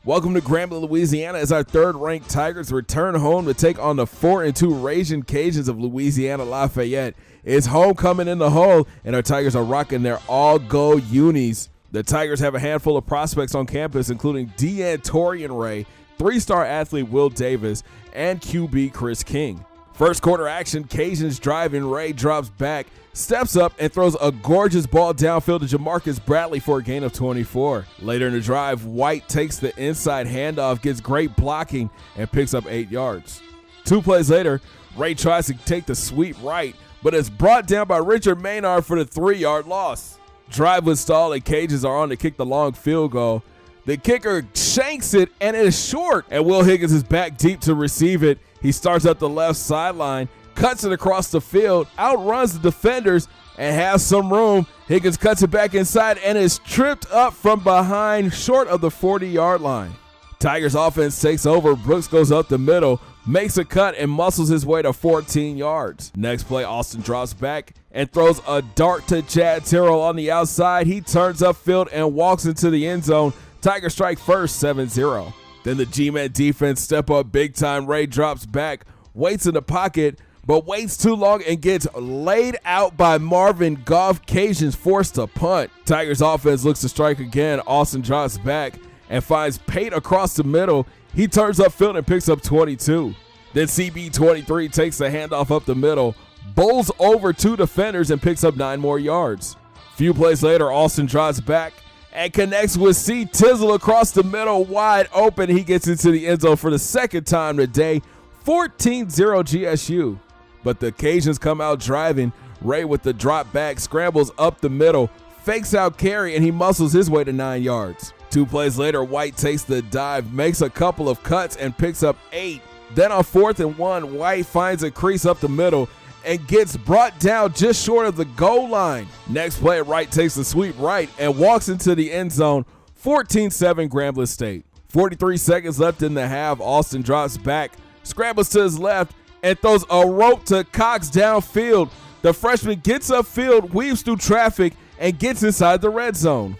Welcome to Grambling, Louisiana, as our third-ranked Tigers return home to take on the 4-2 Raging Cajuns of Louisiana Lafayette. It's homecoming in the hole, and our Tigers are rocking their all-go unis. The Tigers have a handful of prospects on campus, including Torian Ray, three-star athlete Will Davis, and QB Chris King. First quarter action, Cajuns drive and Ray drops back, steps up, and throws a gorgeous ball downfield to Jamarcus Bradley for a gain of 24. Later in the drive, White takes the inside handoff, gets great blocking, and picks up 8 yards. 2 plays later, Ray tries to take the sweep right, but is brought down by Richard Maynard for the 3-yard loss. Drive was stalled, and Cajuns are on to kick the long field goal. The kicker shanks it, and it is short, and Will Higgins is back deep to receive it. He starts at the left sideline, cuts it across the field, outruns the defenders, and has some room. Higgins cuts it back inside and is tripped up from behind short of the 40-yard line. Tigers offense takes over. Brooks goes up the middle, makes a cut, and muscles his way to 14 yards. Next play, Austin drops back and throws a dart to Chad Terrell on the outside. He turns upfield and walks into the end zone. Tigers strike first, 7-0. Then the G-Man defense step up big time. Ray drops back, waits in the pocket, but waits too long and gets laid out by Marvin Goff. Cajuns forced to punt. Tigers offense looks to strike again. Austin drops back and finds Pate across the middle. He turns upfield and picks up 22. Then CB23 takes the handoff up the middle, bowls over 2 defenders and picks up 9 more yards. Few plays later, Austin drops back and connects with C. Tizzle across the middle, wide open. He gets into the end zone for the second time today, 14-0 GSU. But the Cajuns come out driving. Ray with the drop back, scrambles up the middle, fakes out carry, and he muscles his way to 9 yards. 2 plays later, White takes the dive, makes a couple of cuts, and picks up 8. Then on 4th and 1, White finds a crease up the middle and gets brought down just short of the goal line. Next play, Wright takes the sweep right and walks into the end zone, 14-7 Grambling State. 43 seconds left in the half. Austin drops back, scrambles to his left, and throws a rope to Cox downfield. The freshman gets upfield, weaves through traffic, and gets inside the red zone.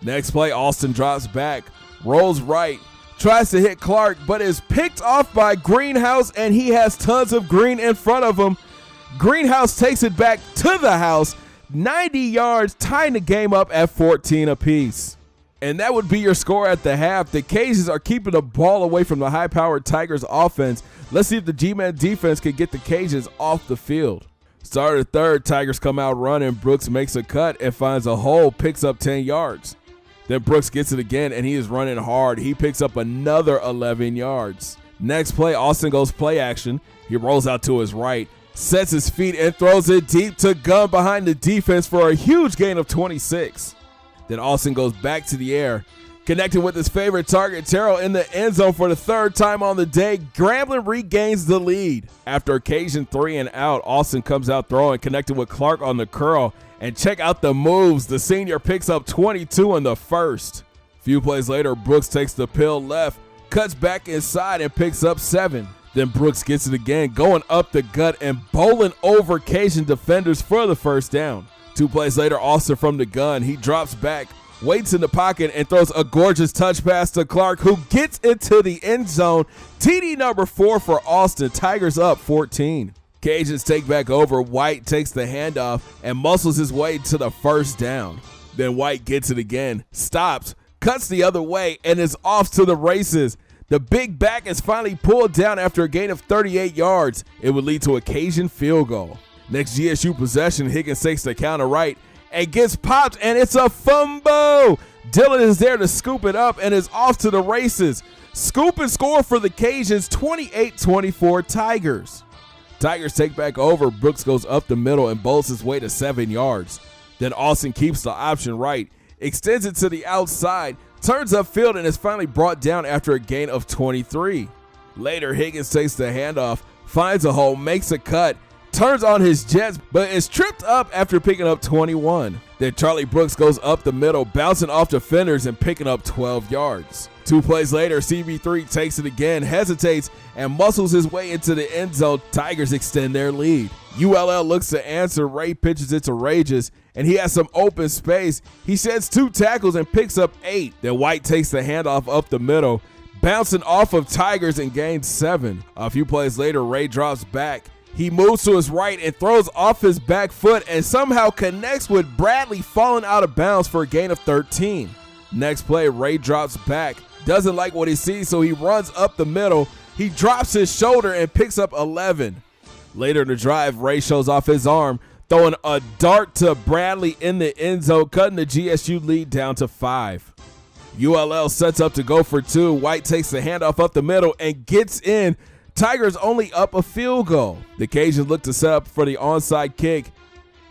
Next play, Austin drops back, rolls right, tries to hit Clark, but is picked off by Greenhouse, and he has tons of green in front of him. Greenhouse takes it back to the house, 90 yards, tying the game up at 14 apiece. And that would be your score at the half. The Cajuns are keeping the ball away from the high-powered Tigers offense. Let's see if the G-Man defense can get the Cajuns off the field. Start of the third, Tigers come out running. Brooks makes a cut and finds a hole, picks up 10 yards. Then Brooks gets it again, and he is running hard. He picks up another 11 yards. Next play, Austin goes play action. He rolls out to his right, sets his feet, and throws it deep to Gunn behind the defense for a huge gain of 26. Then Austin goes back to the air, connecting with his favorite target, Terrell, in the end zone for the 3rd time on the day. Grambling regains the lead. After occasion 3 and out, Austin comes out throwing, connecting with Clark on the curl. And check out the moves. The senior picks up 22 in the first. Few plays later, Brooks takes the pill left, cuts back inside, and picks up 7. Then Brooks gets it again, going up the gut and bowling over Cajun defenders for the first down. 2 plays later, Austin from the gun. He drops back, waits in the pocket, and throws a gorgeous touch pass to Clark, who gets into the end zone. TD number 4 for Austin. Tigers up 14. Cajuns take back over. White takes the handoff and muscles his way to the first down. Then White gets it again, stops, cuts the other way, and is off to the races. The big back is finally pulled down after a gain of 38 yards. It would lead to a Cajun field goal. Next GSU possession, Higgins takes the counter right and gets popped, and it's a fumble. Dillon is there to scoop it up and is off to the races. Scoop and score for the Cajuns, 28-24 Tigers. Tigers take back over. Brooks goes up the middle and bowls his way to 7 yards. Then Austin keeps the option right, extends it to the outside, turns upfield, and is finally brought down after a gain of 23. Later, Higgins takes the handoff, finds a hole, makes a cut, turns on his jets, but is tripped up after picking up 21. Then Charlie Brooks goes up the middle, bouncing off defenders and picking up 12 yards. 2 plays later, CB3 takes it again, hesitates, and muscles his way into the end zone. Tigers extend their lead. ULL looks to answer. Ray pitches it to Rages, and he has some open space. He sheds 2 tackles and picks up 8. Then White takes the handoff up the middle, bouncing off of Tigers and gains 7. A few plays later, Ray drops back. He moves to his right and throws off his back foot and somehow connects with Bradley, falling out of bounds for a gain of 13. Next play, Ray drops back. Doesn't like what he sees, so he runs up the middle. He drops his shoulder and picks up 11. Later in the drive, Ray shows off his arm, throwing a dart to Bradley in the end zone, cutting the GSU lead down to 5. ULL sets up to go for 2. White takes the handoff up the middle and gets in. Tigers only up a field goal. The Cajuns look to set up for the onside kick,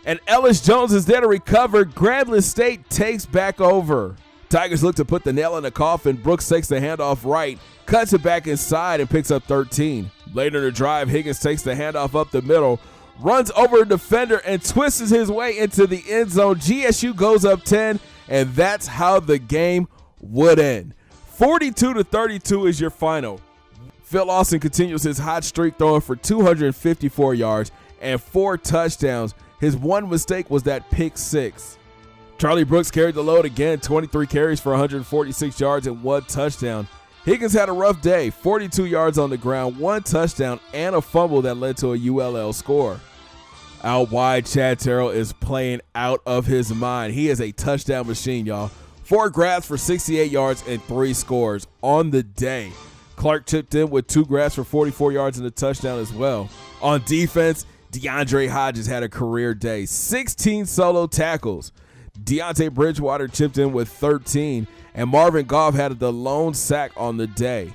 and Ellis Jones is there to recover. Grambling State takes back over. Tigers look to put the nail in the coffin. Brooks takes the handoff right, cuts it back inside, and picks up 13. Later in the drive, Higgins takes the handoff up the middle, runs over a defender, and twists his way into the end zone. GSU goes up 10, and that's how the game would end. 42-32 is your final. Phil Austin continues his hot streak, throwing for 254 yards and 4 touchdowns. His one mistake was that pick 6. Charlie Brooks carried the load again, 23 carries for 146 yards and 1 touchdown. Higgins had a rough day, 42 yards on the ground, 1 touchdown, and a fumble that led to a ULL score. Out wide, Chad Terrell is playing out of his mind. He is a touchdown machine, y'all. 4 grabs for 68 yards and 3 scores on the day. Clark chipped in with 2 grabs for 44 yards and a touchdown as well. On defense, DeAndre Hodges had a career day, 16 solo tackles. Deontay Bridgewater chipped in with 13, and Marvin Goff had the lone sack on the day.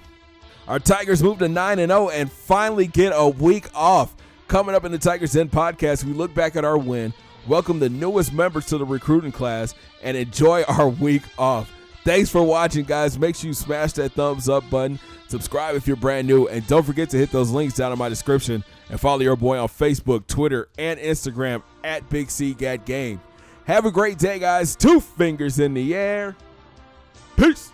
Our Tigers move to 9-0 and finally get a week off. Coming up in the Tigers Den podcast, we look back at our win, welcome the newest members to the recruiting class, and enjoy our week off. Thanks for watching, guys. Make sure you smash that thumbs up button. Subscribe if you're brand new, and don't forget to hit those links down in my description and follow your boy on Facebook, Twitter, and Instagram at Big C Gat Game. Have a great day, guys. 2 fingers in the air. Peace.